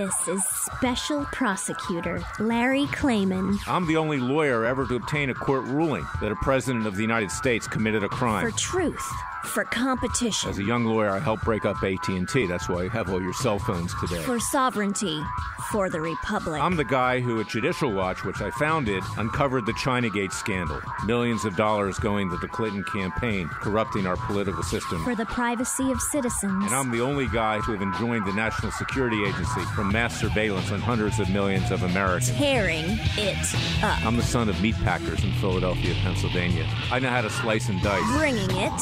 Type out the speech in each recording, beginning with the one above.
This is Special Prosecutor Larry Klayman. I'm the only lawyer ever to obtain a court ruling that a president of the United States committed a crime. For truth. For competition. As a young lawyer, I helped break up AT&T. That's why you have all your cell phones today. For sovereignty. For the Republic. I'm the guy who, at Judicial Watch, which I founded, uncovered the Chinagate scandal. Millions of dollars going to the Clinton campaign, corrupting our political system. For the privacy of citizens. And I'm the only guy to have enjoined the National Security Agency from mass surveillance on hundreds of millions of Americans. Tearing it up. I'm the son of meat packers in Philadelphia, Pennsylvania. I know how to slice and dice. Bringing it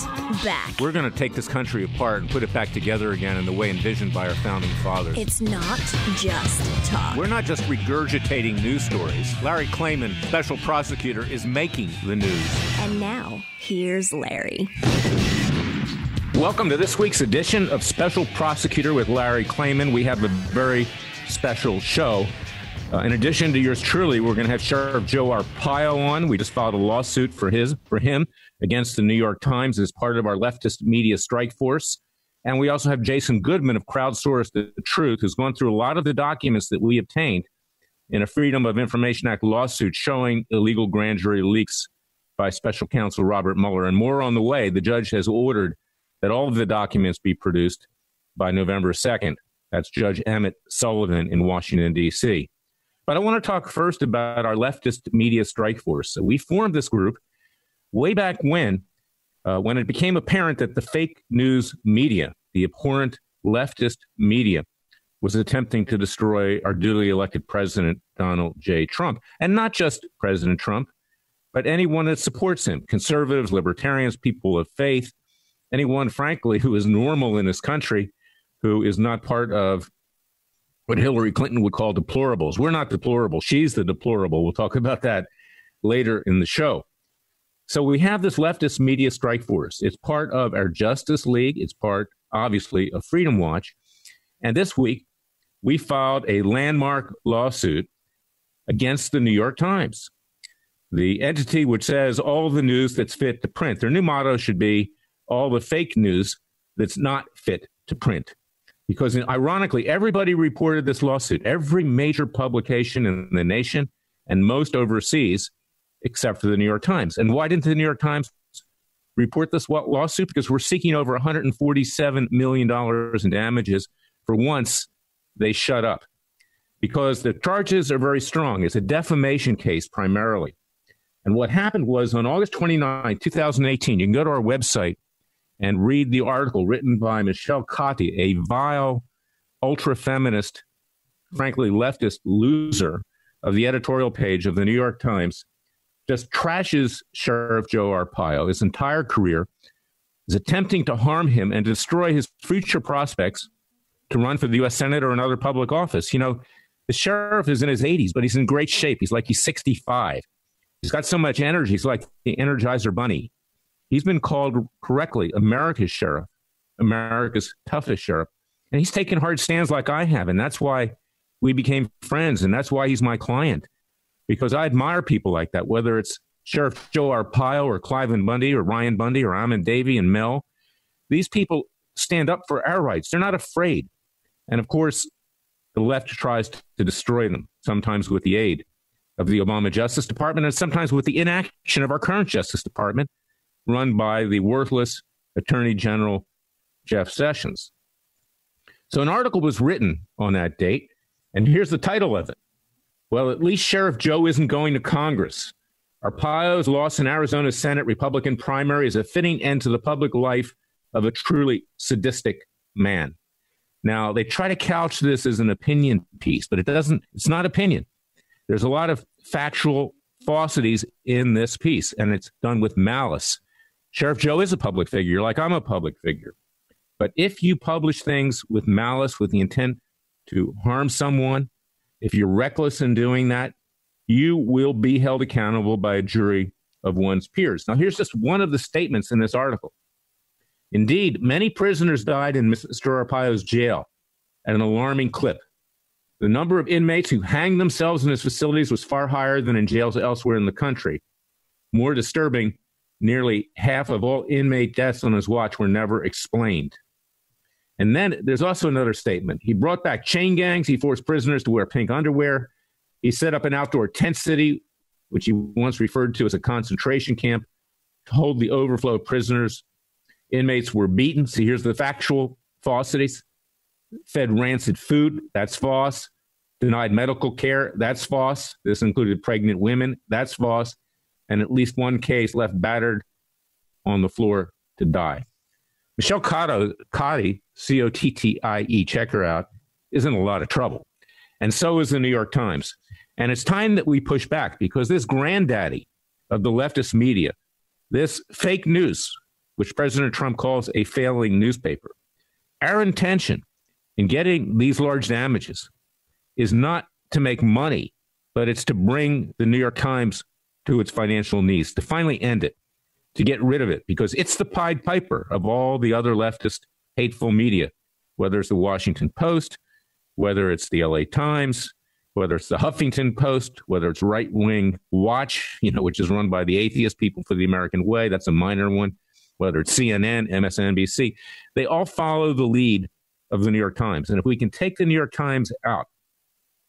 back. We're going to take this country apart and put it back together again in the way envisioned by our founding fathers. It's not just talk. We're not just regurgitating news stories. Larry Klayman, special prosecutor, is making the news. And now, here's Larry. Welcome to this week's edition of Special Prosecutor with Larry Klayman. We have a very special show. In addition to yours truly, we're going to have Sheriff Joe Arpaio on. We just filed a lawsuit for him against the New York Times as part of our leftist media strike force. And we also have Jason Goodman of CrowdsourceTheTruth, who's gone through a lot of the documents that we obtained in a Freedom of Information Act lawsuit showing illegal grand jury leaks by Special Counsel Robert Mueller. And more on the way. The judge has ordered that all of the documents be produced by November 2nd. That's Judge Emmett Sullivan in Washington, D.C. But I want to talk first about our leftist media strike force. So we formed this group way back when it became apparent that the fake news media, the abhorrent leftist media, was attempting to destroy our duly elected president, Donald J. Trump. And not just President Trump, but anyone that supports him, conservatives, libertarians, people of faith, anyone, frankly, who is normal in this country, who is not part of what Hillary Clinton would call deplorables. We're not deplorable. She's the deplorable. We'll talk about that later in the show. So we have this leftist media strike force. It's part of our Justice League. It's part, obviously, of Freedom Watch. And this week, we filed a landmark lawsuit against the New York Times, the entity which says all the news that's fit to print. Their new motto should be all the fake news that's not fit to print. Because ironically, everybody reported this lawsuit, every major publication in the nation and most overseas, except for the New York Times. And why didn't the New York Times report this lawsuit? Because we're seeking over $147 million in damages. For once, they shut up. Because the charges are very strong. It's a defamation case primarily. And what happened was on August 29, 2018, you can go to our website and read the article written by Michelle Cotti, a vile, ultra-feminist, frankly leftist loser of the editorial page of the New York Times, just trashes Sheriff Joe Arpaio. His entire career is attempting to harm him and destroy his future prospects to run for the U.S. Senate or another public office. You know, the sheriff is in his 80s, but he's in great shape. He's like he's 65. He's got so much energy. He's like the Energizer Bunny. He's been called correctly America's sheriff, America's toughest sheriff. And he's taken hard stands like I have. And that's why we became friends. And that's why he's my client, because I admire people like that, whether it's Sheriff Joe Arpaio or Cliven Bundy or Ryan Bundy or Ahmed Davey and Mel. These people stand up for our rights. They're not afraid. And of course, the left tries to destroy them, sometimes with the aid of the Obama Justice Department and sometimes with the inaction of our current Justice Department, run by the worthless Attorney General Jeff Sessions. So an article was written on that date, and here's the title of it. Well, at least Sheriff Joe isn't going to Congress. Arpaio's loss in Arizona Senate Republican primary is a fitting end to the public life of a truly sadistic man. Now, they try to couch this as an opinion piece, but it's not opinion. There's a lot of factual falsities in this piece, and it's done with malice. Sheriff Joe is a public figure, like I'm a public figure. But if you publish things with malice, with the intent to harm someone, if you're reckless in doing that, you will be held accountable by a jury of one's peers. Now, here's just one of the statements in this article. Indeed, many prisoners died in Mr. Arpaio's jail at an alarming clip. The number of inmates who hanged themselves in his facilities was far higher than in jails elsewhere in the country. More disturbing, nearly half of all inmate deaths on his watch were never explained. And then there's also another statement. He brought back chain gangs. He forced prisoners to wear pink underwear. He set up an outdoor tent city, which he once referred to as a concentration camp, to hold the overflow of prisoners. Inmates were beaten. See, here's the factual falsities. Fed rancid food. That's false. Denied medical care. That's false. This included pregnant women. That's false. And at least one case left battered on the floor to die. Michelle Cottie, C-O-T-T-I-E, check her out, is in a lot of trouble. And so is the New York Times. And it's time that we push back, because this granddaddy of the leftist media, this fake news, which President Trump calls a failing newspaper, our intention in getting these large damages is not to make money, but it's to bring the New York Times to its financial knees, to finally end it, to get rid of it, because it's the Pied Piper of all the other leftist hateful media, whether it's the Washington Post, whether it's the LA Times, whether it's the Huffington Post, whether it's Right Wing Watch, which is run by the atheist people for the American way. That's a minor one. Whether it's CNN, MSNBC, they all follow the lead of the New York Times. And if we can take the New York Times out,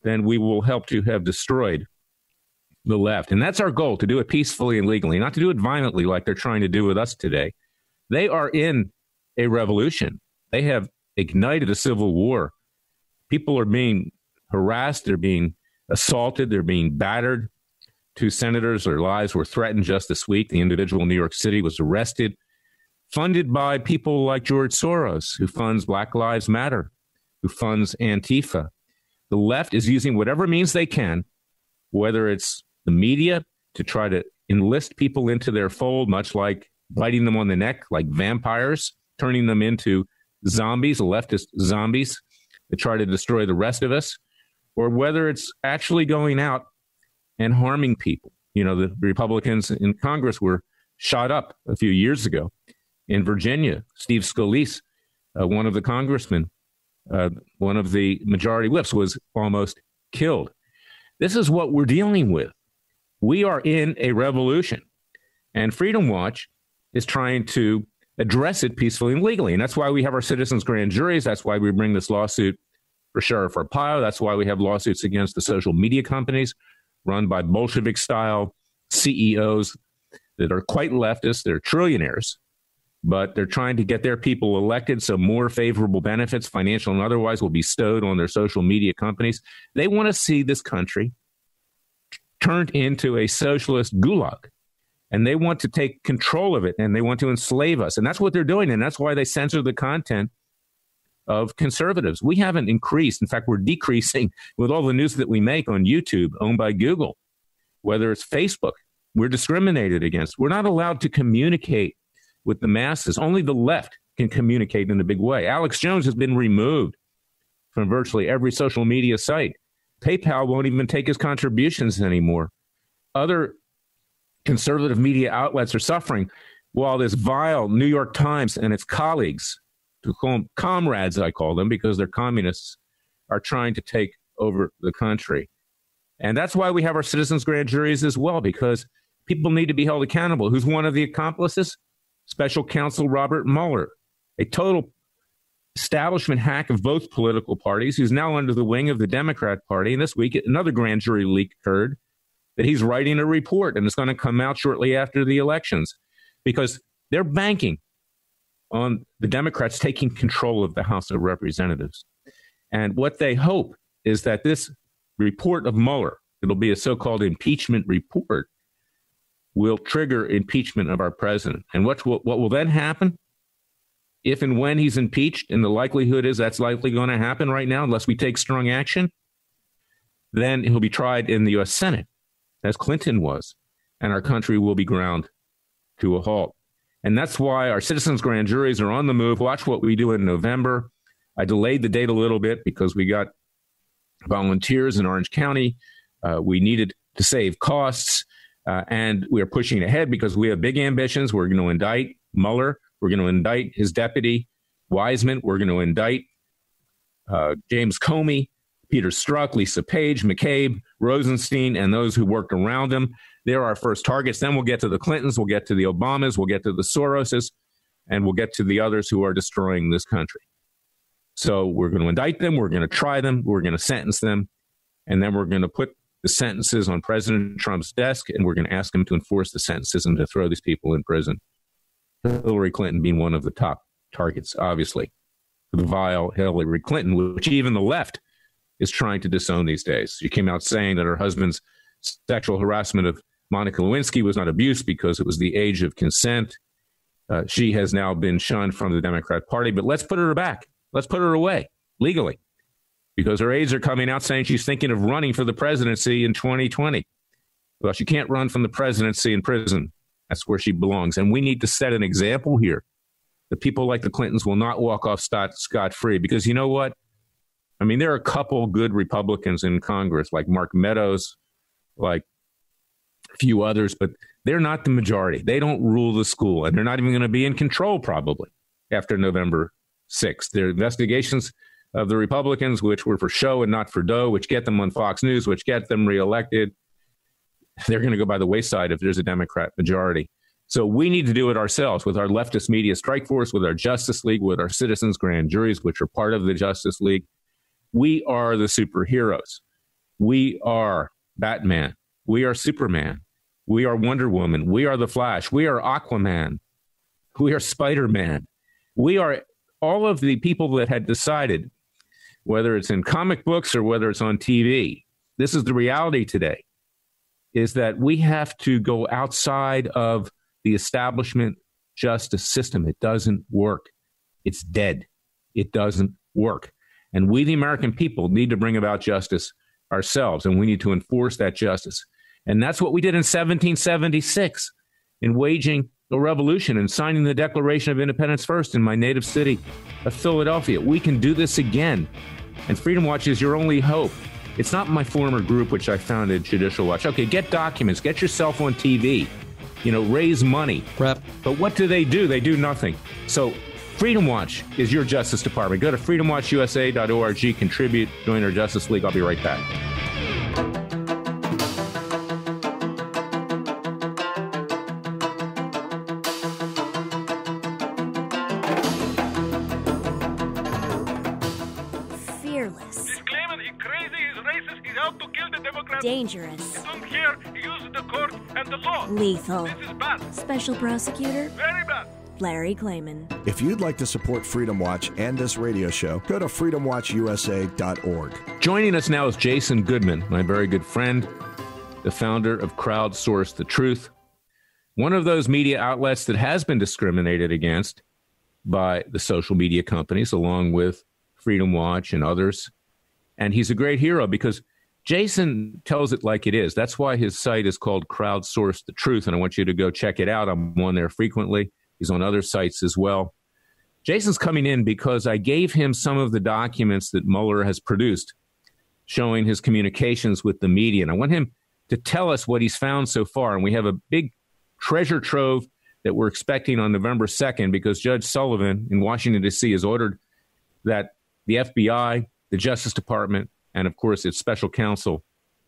then we will help to have destroyed the left. And that's our goal, to do it peacefully and legally, not to do it violently like they're trying to do with us today. They are in a revolution. They have ignited a civil war. People are being harassed. They're being assaulted. They're being battered. 2 senators, their lives were threatened just this week. The individual in New York City was arrested, funded by people like George Soros, who funds Black Lives Matter, who funds Antifa. The left is using whatever means they can, whether it's the media to try to enlist people into their fold, much like biting them on the neck like vampires, turning them into zombies, leftist zombies, to try to destroy the rest of us, or whether it's actually going out and harming people. The Republicans in Congress were shot up a few years ago. In Virginia, Steve Scalise, one of the congressmen, one of the majority whips, was almost killed. This is what we're dealing with. We are in a revolution, and Freedom Watch is trying to address it peacefully and legally. And that's why we have our citizens' grand juries. That's why we bring this lawsuit for Sheriff Arpaio. That's why we have lawsuits against the social media companies run by Bolshevik-style CEOs that are quite leftist. They're trillionaires, but they're trying to get their people elected so more favorable benefits, financial and otherwise, will be bestowed on their social media companies. They want to see this country turned into a socialist gulag, and they want to take control of it, and they want to enslave us. And that's what they're doing, and that's why they censor the content of conservatives. We haven't increased. In fact, we're decreasing with all the news that we make on YouTube, owned by Google, whether it's Facebook. We're discriminated against. We're not allowed to communicate with the masses. Only the left can communicate in a big way. Alex Jones has been removed from virtually every social media site. PayPal won't even take his contributions anymore. Other conservative media outlets are suffering, while this vile New York Times and its colleagues, to call them comrades, I call them, because they're communists, are trying to take over the country. And that's why we have our citizens' grand juries as well, because people need to be held accountable. Who's one of the accomplices? Special counsel Robert Mueller, a total establishment hack of both political parties, who's now under the wing of the Democrat Party. And this week, another grand jury leak occurred that he's writing a report, and it's going to come out shortly after the elections, because they're banking on the Democrats taking control of the House of Representatives. And what they hope is that this report of Mueller, it'll be a so-called impeachment report, will trigger impeachment of our president. And what will then happen? If and when he's impeached, and the likelihood is that's likely going to happen right now, unless we take strong action, then he'll be tried in the U.S. Senate, as Clinton was, and our country will be ground to a halt. And that's why our citizens' grand juries are on the move. Watch what we do in November. I delayed the date a little bit because we got volunteers in Orange County. We needed to save costs, and we're pushing ahead because we have big ambitions. We're going to indict Mueller. We're going to indict his deputy, Wiseman. We're going to indict James Comey, Peter Strzok, Lisa Page, McCabe, Rosenstein, and those who worked around him. They're our first targets. Then we'll get to the Clintons, we'll get to the Obamas, we'll get to the Soroses, and we'll get to the others who are destroying this country. So we're going to indict them. We're going to try them. We're going to sentence them. And then we're going to put the sentences on President Trump's desk, and we're going to ask him to enforce the sentences and to throw these people in prison. Hillary Clinton being one of the top targets, obviously. The vile Hillary Clinton, which even the left is trying to disown these days. She came out saying that her husband's sexual harassment of Monica Lewinsky was not abuse because it was the age of consent. She has now been shunned from the Democrat Party, but let's put her back. Let's put her away legally because her aides are coming out saying she's thinking of running for the presidency in 2020. Well, she can't run from the presidency in prison. That's where she belongs. And we need to set an example here that people like the Clintons will not walk off scot-free because you know what? I mean, there are a couple good Republicans in Congress like Mark Meadows, like a few others, but they're not the majority. They don't rule the school, and they're not even going to be in control probably after November 6th. Their investigations of the Republicans, which were for show and not for dough, which get them on Fox News, which get them reelected, they're going to go by the wayside if there's a Democrat majority. So we need to do it ourselves with our leftist media strike force, with our Justice League, with our citizens' grand juries, which are part of the Justice League. We are the superheroes. We are Batman. We are Superman. We are Wonder Woman. We are the Flash. We are Aquaman. We are Spider-Man. We are all of the people that had decided, whether it's in comic books or whether it's on TV, this is the reality today, is that we have to go outside of the establishment justice system. It doesn't work. It's dead. It doesn't work. And we, the American people, need to bring about justice ourselves, and we need to enforce that justice. And that's what we did in 1776 in waging a revolution and signing the Declaration of Independence first in my native city of Philadelphia. We can do this again. And Freedom Watch is your only hope. It's not my former group, which I founded, Judicial Watch. Okay, get documents, get yourself on TV, raise money. Prep. But what do? They do nothing. So Freedom Watch is your Justice Department. Go to freedomwatchusa.org, contribute, join our Justice League. I'll be right back. Dangerous. You don't care. Use the court and the law. Lethal. This is bad. Special prosecutor. Very bad. Larry Klayman. If you'd like to support Freedom Watch and this radio show, go to freedomwatchusa.org. Joining us now is Jason Goodman, my very good friend, the founder of CrowdsourceTheTruth, one of those media outlets that has been discriminated against by the social media companies, along with Freedom Watch and others. And he's a great hero because Jason tells it like it is. That's why his site is called CrowdsourceTheTruth, and I want you to go check it out. I'm on there frequently. He's on other sites as well. Jason's coming in because I gave him some of the documents that Mueller has produced showing his communications with the media, and I want him to tell us what he's found so far. And we have a big treasure trove that we're expecting on November 2nd because Judge Sullivan in Washington, D.C. has ordered that the FBI, the Justice Department, and, of course, its special counsel,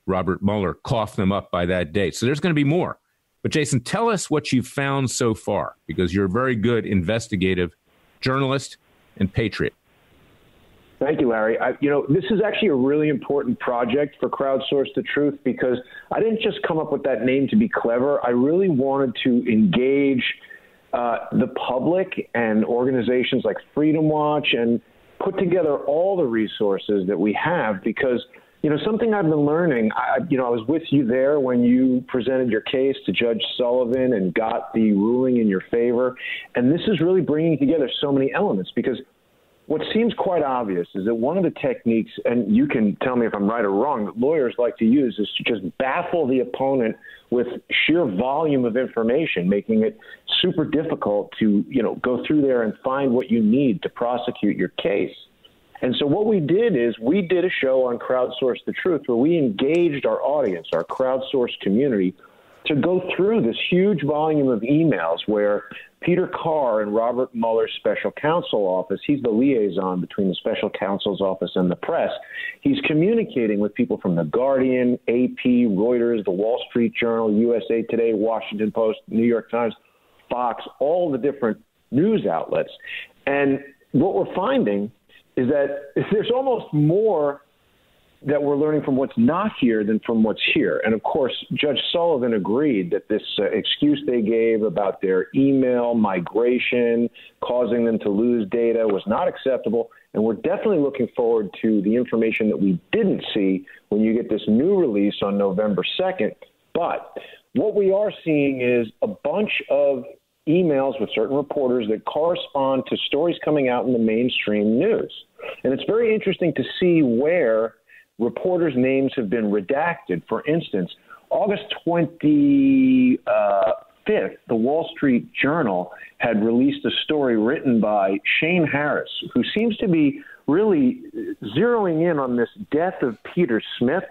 Robert Mueller, cough them up by that date. So there's going to be more. But, Jason, tell us what you've found so far, because you're a very good investigative journalist and patriot. Thank you, Larry. This is actually a really important project for CrowdsourceTheTruth because I didn't just come up with that name to be clever. I really wanted to engage the public and organizations like Freedom Watch and put together all the resources that we have because, something I've been learning, I was with you there when you presented your case to Judge Sullivan and got the ruling in your favor. And this is really bringing together so many elements because what seems quite obvious is that one of the techniques, and you can tell me if I'm right or wrong, that lawyers like to use is to just baffle the opponent with sheer volume of information, making it super difficult to, go through there and find what you need to prosecute your case. And so what we did is we did a show on CrowdsourceTheTruth where we engaged our audience, our crowdsourced community, to go through this huge volume of emails where Peter Carr in Robert Mueller's special counsel office, he's the liaison between the special counsel's office and the press. He's communicating with people from The Guardian, AP, Reuters, The Wall Street Journal, USA Today, Washington Post, New York Times, Fox, all the different news outlets. And what we're finding is that there's almost more that we're learning from what's not here than from what's here. And of course, Judge Sullivan agreed that this excuse they gave about their email migration causing them to lose data was not acceptable. And we're definitely looking forward to the information that we didn't see when you get this new release on November 2nd. But what we are seeing is a bunch of emails with certain reporters that correspond to stories coming out in the mainstream news. And it's very interesting to see where reporters' names have been redacted. For instance, August 25th, the Wall Street Journal had released a story written by Shane Harris, who seems to be really zeroing in on this death of Peter Smith.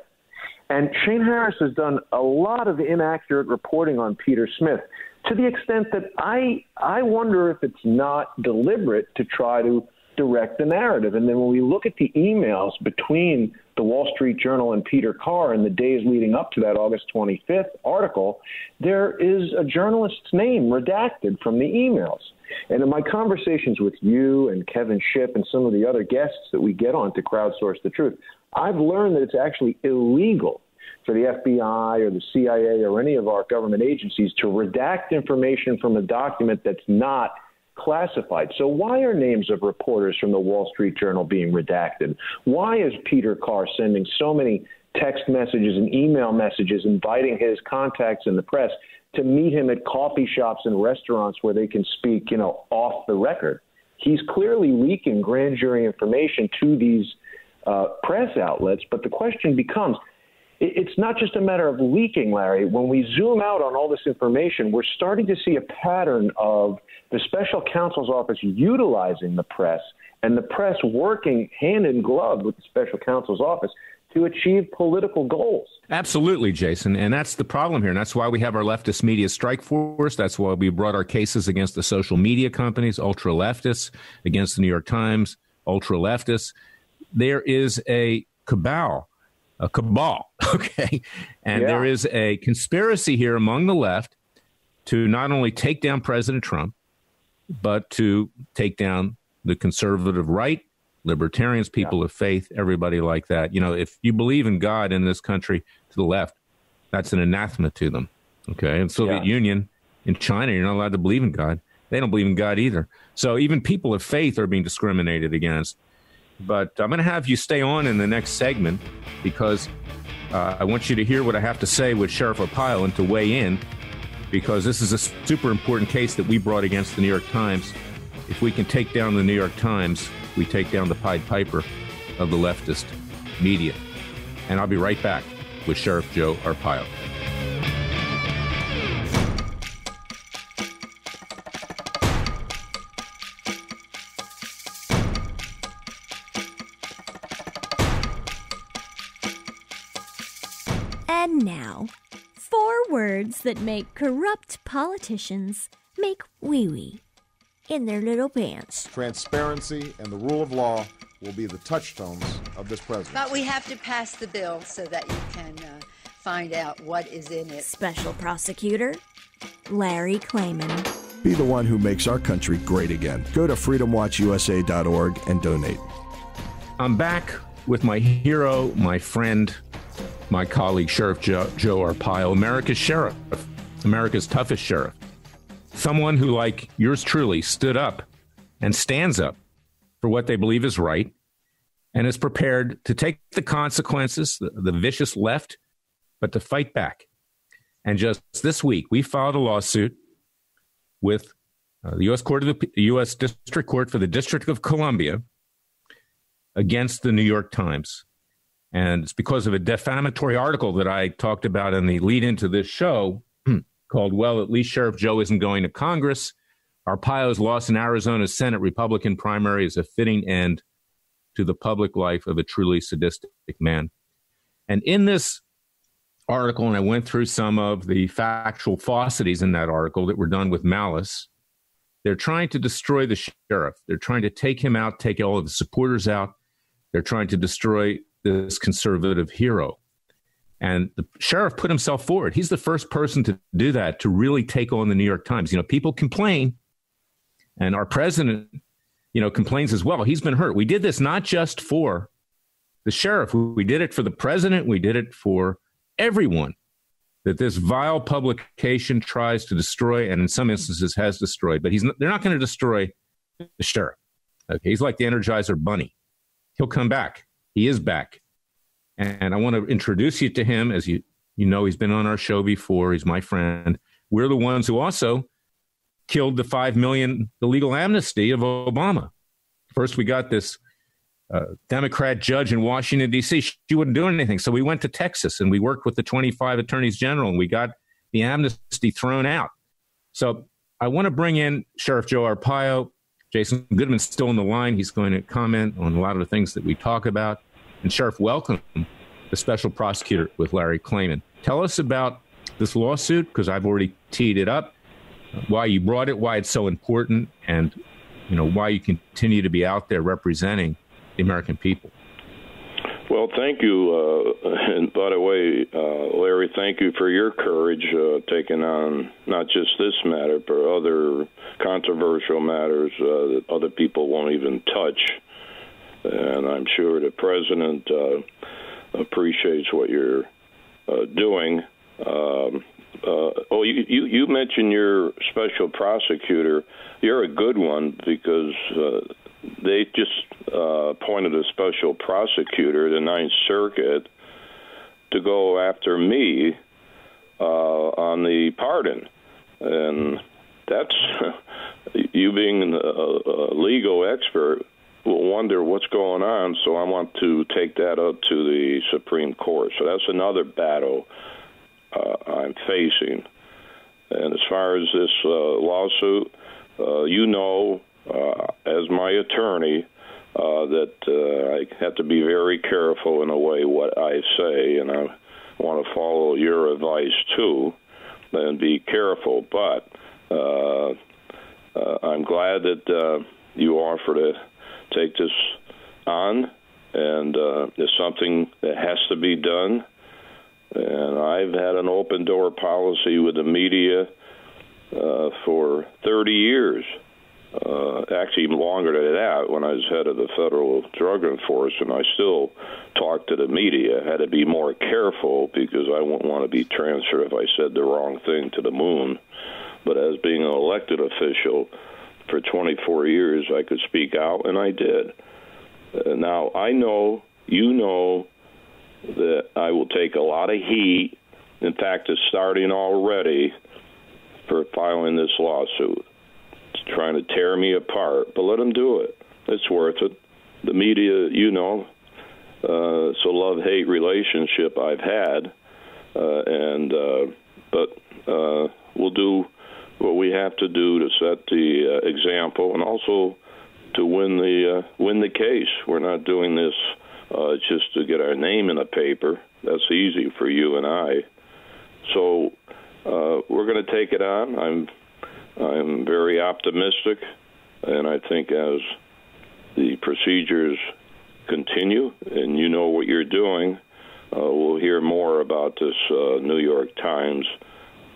And Shane Harris has done a lot of inaccurate reporting on Peter Smith, to the extent that I wonder if it's not deliberate to try to direct the narrative. And then when we look at the emails between the Wall Street Journal and Peter Carr in the days leading up to that August 25th article, there is a journalist's name redacted from the emails. And in my conversations with you and Kevin Shipp and some of the other guests that we get on to Crowdsource the Truth, I've learned that it's actually illegal for the FBI or the CIA or any of our government agencies to redact information from a document that's not classified. So why are names of reporters from the Wall Street Journal being redacted? Why is Peter Carr sending so many text messages and email messages inviting his contacts in the press to meet him at coffee shops and restaurants where they can speak, off the record? He's clearly leaking grand jury information to these press outlets, but the question becomes, it's not just a matter of leaking, Larry. When we zoom out on all this information, we're starting to see a pattern of the special counsel's office utilizing the press and the press working hand in glove with the special counsel's office to achieve political goals. Absolutely, Jason. And that's the problem here. And that's why we have our leftist media strike force. That's why we brought our cases against the social media companies, ultra-leftists, against the New York Times, ultra-leftists. There is a cabal, okay? And there is a conspiracy here among the left to not only take down President Trump, but to take down the conservative right, libertarians, people of faith, everybody like that. If you believe in God in this country to the left, that's an anathema to them, okay? In the Soviet Union, in China, you're not allowed to believe in God. They don't believe in God either. So even people of faith are being discriminated against. But I'm going to have you stay on in the next segment because I want you to hear what I have to say with Sheriff Arpaio and to weigh in, because this is a super important case that we brought against the New York Times. If we can take down the New York Times, we take down the Pied Piper of the leftist media. And I'll be right back with Sheriff Joe Arpaio. And now, 4 words that make corrupt politicians make wee-wee in their little pants. Transparency and the rule of law will be the touchstones of this presidency. But we have to pass the bill so that you can find out what is in it. Special Prosecutor Larry Klayman. Be the one who makes our country great again. Go to freedomwatchusa.org and donate. I'm back with my hero, my friend, my colleague, Sheriff Joe Arpaio, America's sheriff, America's toughest sheriff. Someone who, like yours truly, stood up and stands up for what they believe is right and is prepared to take the consequences, the vicious left, but to fight back. And just this week, we filed a lawsuit with the U.S. District Court for the District of Columbia against the New York Times. And it's because of a defamatory article that I talked about in the lead into this show called, "Well, at least Sheriff Joe isn't going to Congress. Arpaio's loss in Arizona's Senate Republican primary is a fitting end to the public life of a truly sadistic man." And in this article, and I went through some of the factual falsities in that article that were done with malice, they're trying to destroy the sheriff. They're trying to take him out, take all of the supporters out. They're trying to destroy this conservative hero. And the sheriff put himself forward. He's the first person to do that, to really take on the New York Times. People complain, and our president complains as well. He's been hurt. We did this not just for the sheriff. We did it for the president. We did it for everyone that this vile publication tries to destroy, and in some instances has destroyed. But they're not going to destroy the sheriff. Okay, he's like the Energizer Bunny. He'll come back. He is back. And I want to introduce you to him. As you know, he's been on our show before. He's my friend. We're the ones who also killed the 5 million illegal amnesty of Obama. First, we got this Democrat judge in Washington, D.C. She wouldn't do anything. So we went to Texas and we worked with the 25 attorneys general and we got the amnesty thrown out. So I want to bring in Sheriff Joe Arpaio. Jason Goodman's still on the line. He's going to comment on a lot of the things that we talk about. And Sheriff, welcome the special prosecutor with Larry Klayman. Tell us about this lawsuit, because I've already teed it up, why you brought it, why it's so important, and why you continue to be out there representing the American people. Well, thank you. And by the way, Larry, thank you for your courage taking on not just this matter, but other controversial matters that other people won't even touch. And I'm sure the president appreciates what you're doing. You mentioned your special prosecutor. You're a good one because they just appointed a special prosecutor, the Ninth Circuit, to go after me on the pardon. And that's, you being a legal expert, will wonder what's going on, so I want to take that up to the Supreme Court. So that's another battle I'm facing. And as far as this lawsuit, as my attorney, that I have to be very careful in a way what I say, and I want to follow your advice too, and be careful. But I'm glad that you offer to take this on, and it's something that has to be done. And I've had an open door policy with the media for 30 years. Actually longer than that, when I was head of the Federal Drug Enforcement, I still talked to the media. I had to be more careful because I wouldn't want to be transferred if I said the wrong thing to the moon. But as being an elected official for 24 years, I could speak out, and I did. Now, I know, that I will take a lot of heat. In fact, it's starting already for filing this lawsuit. It's trying to tear me apart, but let them do it. It's worth it. The media, it's a love-hate relationship I've had, but we'll do what we have to do to set the example, and also to win the case. We're not doing this just to get our name in a paper. That's easy for you and I. So we're going to take it on. I'm very optimistic, and I think as the procedures continue, and you know what you're doing, we'll hear more about this New York Times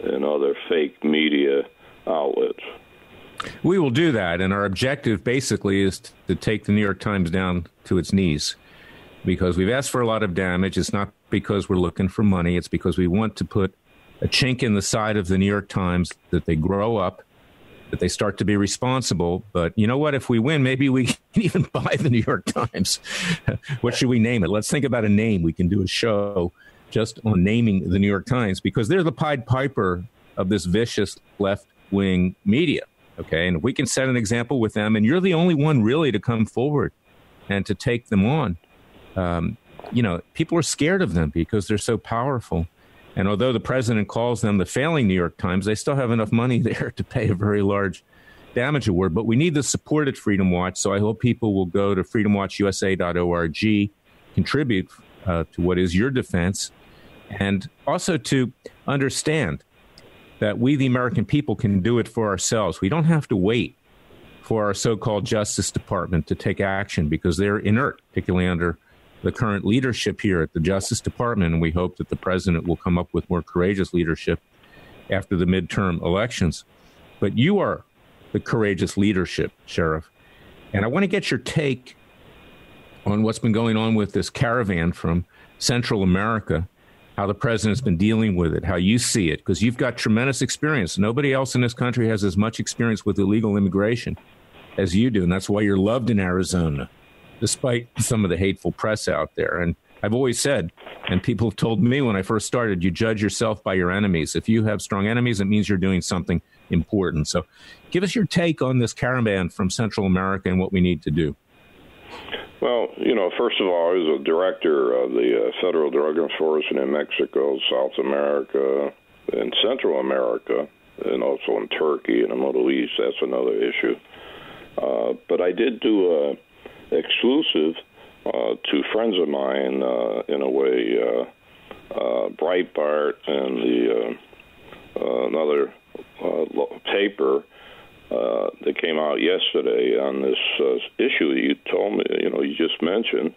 and other fake media outlets. We will do that, and our objective basically is to take the New York Times down to its knees, because we've asked for a lot of damage. It's not because we're looking for money. It's because we want to put a chink in the side of the New York Times, that they grow up, that they start to be responsible. But you know what? If we win, maybe we can even buy the New York Times. What should we name it? Let's think about a name. We can do a show just on naming the New York Times, because they're the Pied Piper of this vicious left-wing media. Okay, and if we can set an example with them, and you're the only one really to come forward and to take them on, people are scared of them because they're so powerful. And although the president calls them the failing New York Times, they still have enough money there to pay a very large damage award. But we need the support at Freedom Watch, so I hope people will go to freedomwatchusa.org, contribute to what is your defense, and also to understand that we, the American people, can do it for ourselves. We don't have to wait for our so-called Justice Department to take action, because they're inert, particularly under the current leadership here at the Justice Department, and we hope that the president will come up with more courageous leadership after the midterm elections. But you are the courageous leadership, Sheriff, And I want to get your take on what's been going on with this caravan from Central America, how the president's been dealing with it, how you see it, because you've got tremendous experience. Nobody else in this country has as much experience with illegal immigration as you do, and that's why you're loved in Arizona, despite some of the hateful press out there. And I've always said, and people have told me when I first started, you judge yourself by your enemies. If you have strong enemies, it means you're doing something important. So give us your take on this caravan from Central America and what we need to do. Well, first of all, I was a director of the Federal Drug Enforcement in Mexico, South America, and Central America, and also in Turkey and the Middle East. That's another issue. But I did do exclusive to friends of mine, in a way, Breitbart and another paper that came out yesterday on this issue that you told me, you just mentioned.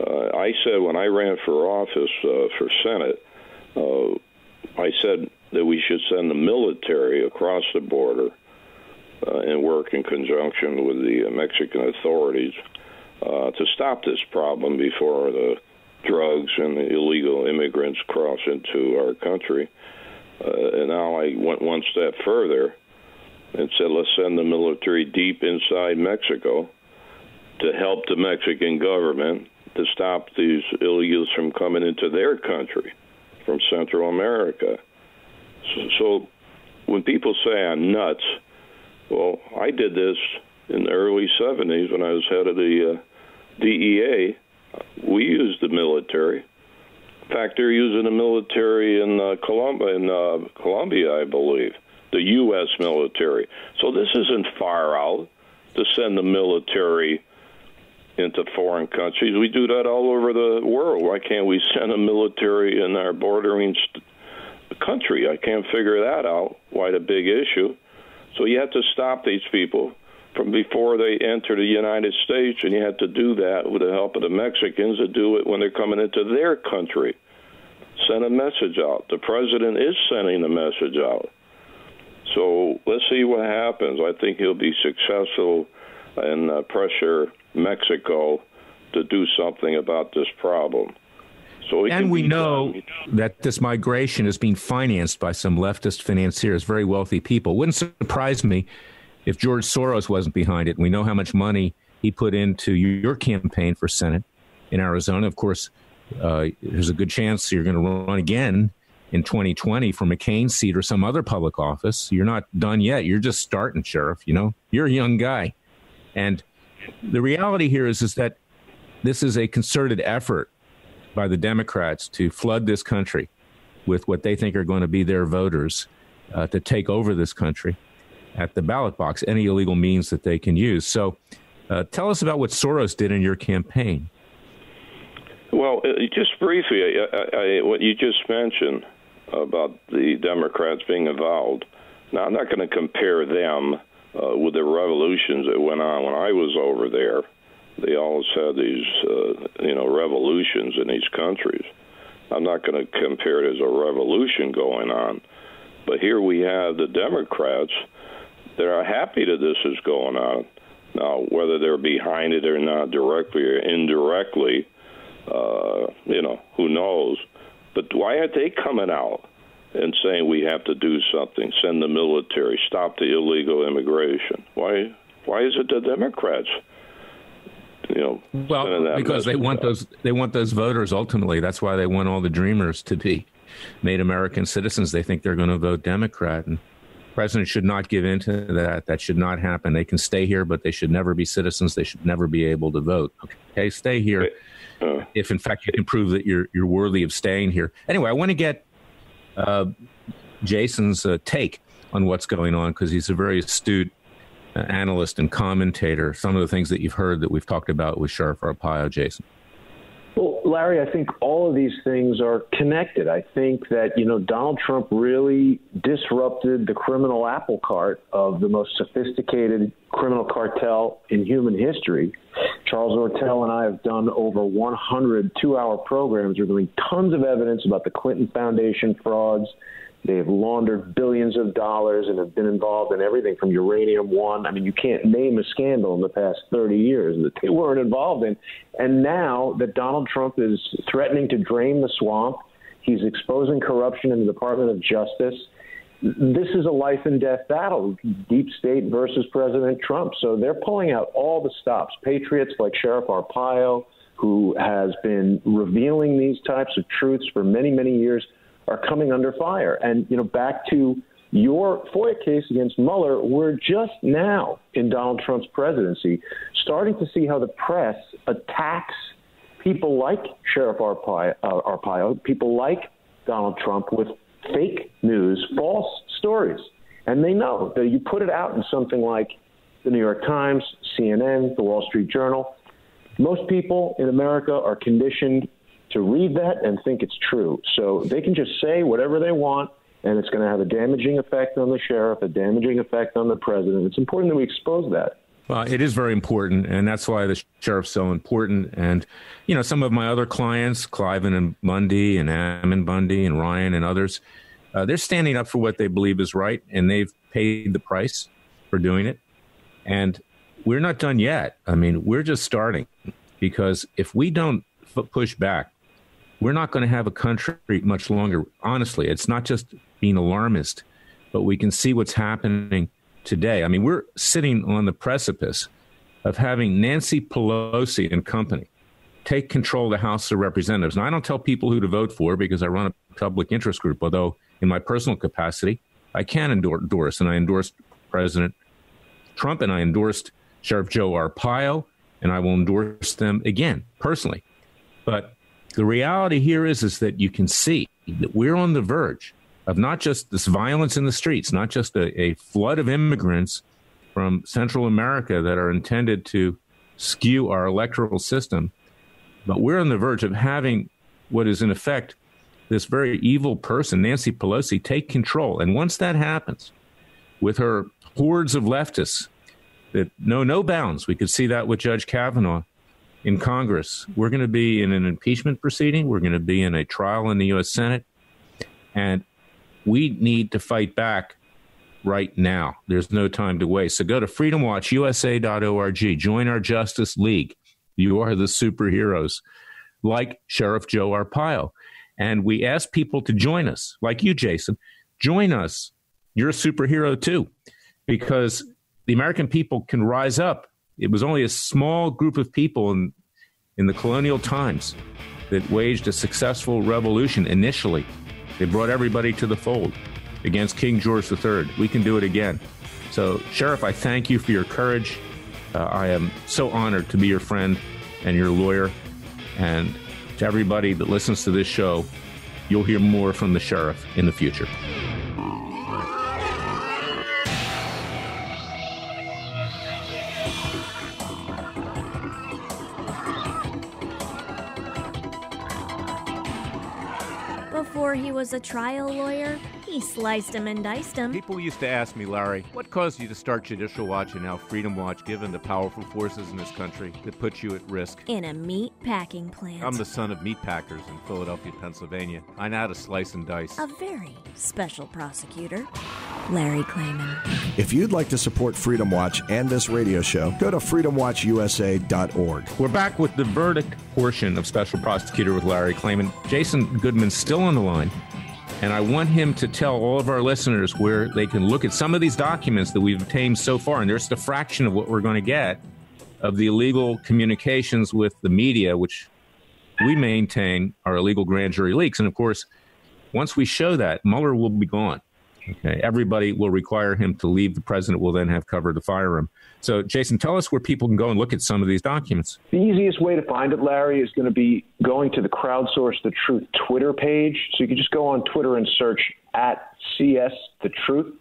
I said when I ran for office for Senate, I said that we should send the military across the border and work in conjunction with the Mexican authorities to stop this problem before the drugs and the illegal immigrants cross into our country. And now I went one step further and said, let's send the military deep inside Mexico to help the Mexican government to stop these illegals from coming into their country from Central America. So when people say I'm nuts, well, I did this in the early 70s when I was head of the DEA. We used the military. In fact, they're using the military in Colombia, I believe, the U.S. military. So this isn't far out to send the military into foreign countries. We do that all over the world. Why can't we send a military in our bordering country? I can't figure that out, why the big issue. So you have to stop these people from before they enter the United States, and you have to do that with the help of the Mexicans to do it when they're coming into their country. Send a message out. The president is sending a message out. So let's see what happens. I think he'll be successful and pressure Mexico to do something about this problem. So and we know that this migration is being financed by some leftist financiers, very wealthy people. Wouldn't surprise me if George Soros wasn't behind it. We know how much money he put into your campaign for Senate in Arizona. Of course, there's a good chance you're going to run again in 2020 for McCain's seat or some other public office. You're not done yet. You're just starting, Sheriff. You're a young guy. And the reality here is that this is a concerted effort by the Democrats to flood this country with what they think are going to be their voters to take over this country at the ballot box, any illegal means that they can use. So tell us about what Soros did in your campaign. Well, just briefly, what you just mentioned about the Democrats being involved. Now, I'm not going to compare them with the revolutions that went on when I was over there. They always had these, revolutions in these countries. I'm not going to compare it as a revolution going on. But here we have the Democrats that are happy that this is going on. Now, whether they're behind it or not, directly or indirectly, who knows? But why aren't they coming out and saying we have to do something, send the military, stop the illegal immigration? Why is it the Democrats? Well, because they want those voters ultimately. That's why they want all the Dreamers to be made American citizens. They think they're going to vote Democrat, and the president should not give in to that. That should not happen. They can stay here, but they should never be citizens. They should never be able to vote. Okay, stay here if, in fact, you can prove that you're worthy of staying here. Anyway, I want to get Jason's take on what's going on because he's a very astute analyst and commentator. Some of the things that you've heard that we've talked about with Sheriff Arpaio. Jason. Well, Larry, I think all of these things are connected. I think that, Donald Trump really disrupted the criminal apple cart of the most sophisticated criminal cartel in human history, Charles Ortel and I have done over 100 two-hour programs revealing tons of evidence about the Clinton Foundation frauds. They have laundered billions of dollars and have been involved in everything from Uranium One. I mean, you can't name a scandal in the past 30 years that they weren't involved in. And now that Donald Trump is threatening to drain the swamp, he's exposing corruption in the Department of Justice. This is a life and death battle, deep state versus President Trump. So they're pulling out all the stops. Patriots like Sheriff Arpaio, who has been revealing these types of truths for many, many years, are coming under fire. And, back to your FOIA case against Mueller, we're just now in Donald Trump's presidency starting to see how the press attacks people like Sheriff Arpaio, people like Donald Trump with fake news, false stories. And they know that you put it out in something like the New York Times, CNN, the Wall Street Journal. Most people in America are conditioned to read that and think it's true. So they can just say whatever they want, and it's going to have a damaging effect on the sheriff, a damaging effect on the president. It's important that we expose that. Well, it is very important, and that's why the sheriff's so important. And, some of my other clients, Cliven and Bundy and Ammon Bundy and Ryan and others, they're standing up for what they believe is right, and they've paid the price for doing it. And we're not done yet. I mean, we're just starting, because if we don't push back, we're not going to have a country much longer. Honestly, it's not just being alarmist, but we can see what's happening today. I mean, we're sitting on the precipice of having Nancy Pelosi and company take control of the House of Representatives. And I don't tell people who to vote for because I run a public interest group, although in my personal capacity, I can endorse. And I endorsed President Trump, and I endorsed Sheriff Joe Arpaio, and I will endorse them again, personally. But the reality here is that you can see that we're on the verge of not just this violence in the streets, not just a flood of immigrants from Central America that are intended to skew our electoral system, but we're on the verge of having what is in effect this very evil person, Nancy Pelosi, take control. And once that happens, with her hordes of leftists that know no bounds, we could see that with Judge Kavanaugh in Congress, we're going to be in an impeachment proceeding. We're going to be in a trial in the U.S. Senate. And we need to fight back right now. There's no time to waste. So go to freedomwatchusa.org. Join our Justice League. You are the superheroes, like Sheriff Joe Arpaio. And we ask people to join us, like you, Jason. Join us. You're a superhero, too, because the American people can rise up. It was only a small group of people in the colonial times that waged a successful revolution initially. They brought everybody to the fold against King George III. We can do it again. So, Sheriff, I thank you for your courage. I am so honored to be your friend and your lawyer. And to everybody that listens to this show, you'll hear more from the sheriff in the future. Before he was a trial lawyer, he sliced him and diced him. People used to ask me, Larry, what caused you to start Judicial Watch and now Freedom Watch, given the powerful forces in this country that put you at risk? In a meat packing plant. I'm the son of meat packers in Philadelphia, Pennsylvania. I know how to slice and dice. A very special prosecutor, Larry Klayman. If you'd like to support Freedom Watch and this radio show, go to freedomwatchusa.org. We're back with the verdict portion of Special Prosecutor with Larry Klayman. Jason Goodman's still on the line, and I want him to tell all of our listeners where they can look at some of these documents that we've obtained so far, and there's a fraction of what we're going to get of the illegal communications with the media, which we maintain are illegal grand jury leaks. And, of course, once we show that, Mueller will be gone. Okay, everybody will require him to leave. The president will then have cover to fire him. So, Jason, tell us where people can go and look at some of these documents. The easiest way to find it, Larry, is going to be going to the Crowdsource the Truth Twitter page. So you can just go on Twitter and search @CSTheTruth.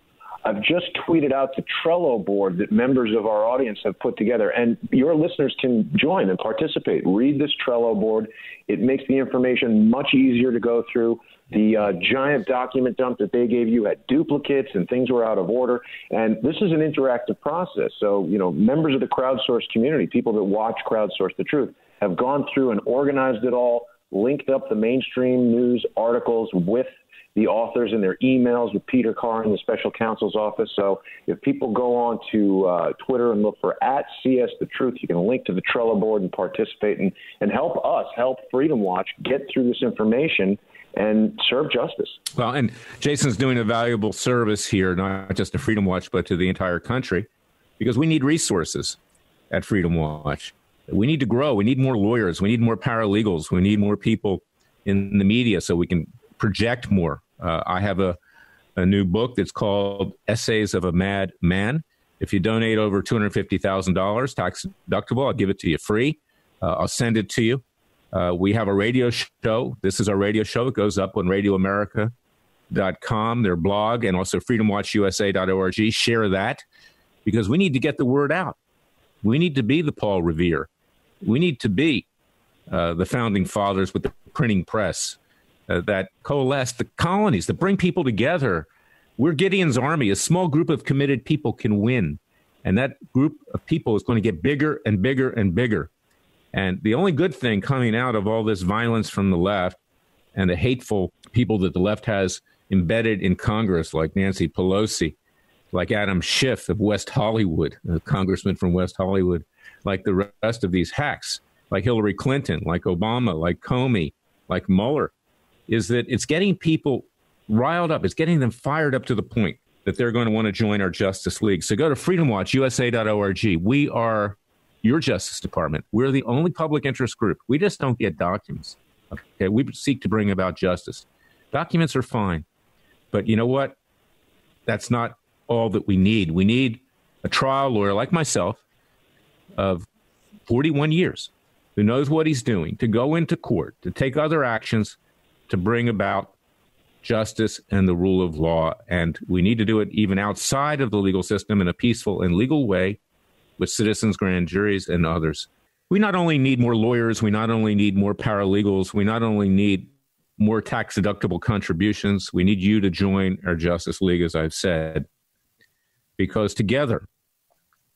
I've just tweeted out the Trello board that members of our audience have put together, and your listeners can join and participate. Read this Trello board. It makes the information much easier to go through. The giant document dump that they gave you had duplicates and things were out of order. And this is an interactive process. So, members of the crowdsourced community, people that watch Crowdsource the Truth, have gone through and organized it all, linked up the mainstream news articles with the authors in their emails with Peter Carr in the special counsel's office. So if people go on to Twitter and look for @CSTheTruth, you can link to the Trello board and participate and help us, help Freedom Watch get through this information and serve justice. Well, and Jason's doing a valuable service here, not just to Freedom Watch, but to the entire country, because we need resources at Freedom Watch. We need to grow. We need more lawyers. We need more paralegals. We need more people in the media so we can project more. I have a new book that's called Essays of a Mad Man. If you donate over $250,000, tax deductible, I'll give it to you free. I'll send it to you. We have a radio show. This is our radio show. It goes up on radioamerica.com, their blog, and also freedomwatchusa.org. Share that because we need to get the word out. We need to be the Paul Revere. We need to be the founding fathers with the printing press that coalesce the colonies, that bring people together. We're Gideon's army. A small group of committed people can win. And that group of people is going to get bigger and bigger and bigger. And the only good thing coming out of all this violence from the left and the hateful people that the left has embedded in Congress, like Nancy Pelosi, like Adam Schiff of West Hollywood, a congressman from West Hollywood, like the rest of these hacks, like Hillary Clinton, like Obama, like Comey, like Mueller, is that it's getting people riled up. It's getting them fired up to the point that they're going to want to join our Justice League. So go to freedomwatchusa.org. We are your Justice Department. We're the only public interest group. We just don't get documents. Okay, we seek to bring about justice. Documents are fine. But you know what? That's not all that we need. We need a trial lawyer like myself of 41 years who knows what he's doing, to go into court, to take other actions, to bring about justice and the rule of law. And we need to do it even outside of the legal system in a peaceful and legal way with citizens, grand juries, and others. We not only need more lawyers, we not only need more paralegals, we not only need more tax-deductible contributions, we need you to join our Justice League, as I've said, because together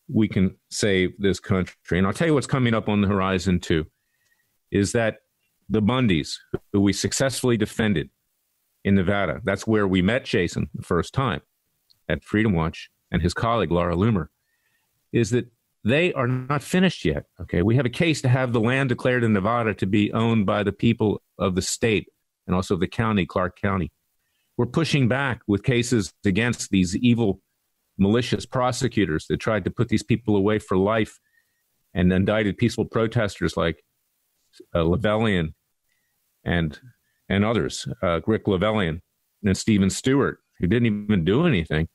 we can save this country. And I'll tell you what's coming up on the horizon, too, is that the Bundys, who we successfully defended in Nevada, that's where we met Jason the first time at Freedom Watch, and his colleague, Laura Loomer, is that they are not finished yet. Okay, we have a case to have the land declared in Nevada to be owned by the people of the state and also the county, Clark County. We're pushing back with cases against these evil, malicious prosecutors that tried to put these people away for life and indicted peaceful protesters like Lavellian and others, Rick Lavellian and Stephen Stewart, who didn't even do anything.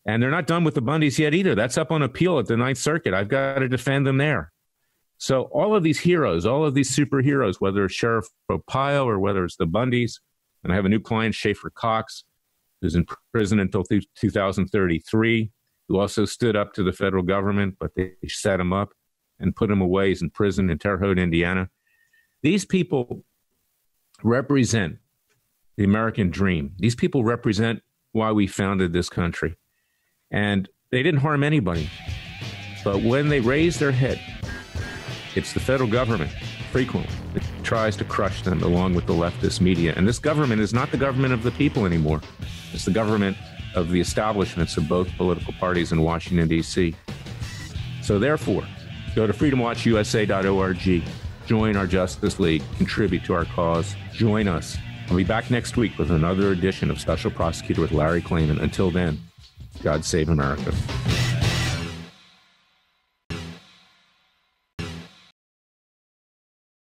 And they're not done with the Bundys yet either. That's up on appeal at the Ninth Circuit. I've got to defend them there. So all of these heroes, all of these superheroes, whether it's Sheriff Arpaio or whether it's the Bundys, and I have a new client, Schaefer Cox, who's in prison until 2033, who also stood up to the federal government, but they set him up and put him away. He's in prison in Terre Haute, Indiana. These people represent the American dream. These people represent why we founded this country. And they didn't harm anybody. But when they raise their head, it's the federal government, frequently, that tries to crush them along with the leftist media. And this government is not the government of the people anymore. It's the government of the establishments of both political parties in Washington, D.C. So therefore, go to freedomwatchusa.org. Join our Justice League. Contribute to our cause. Join us. I'll be back next week with another edition of Special Prosecutor with Larry Klayman. Until then, God save America.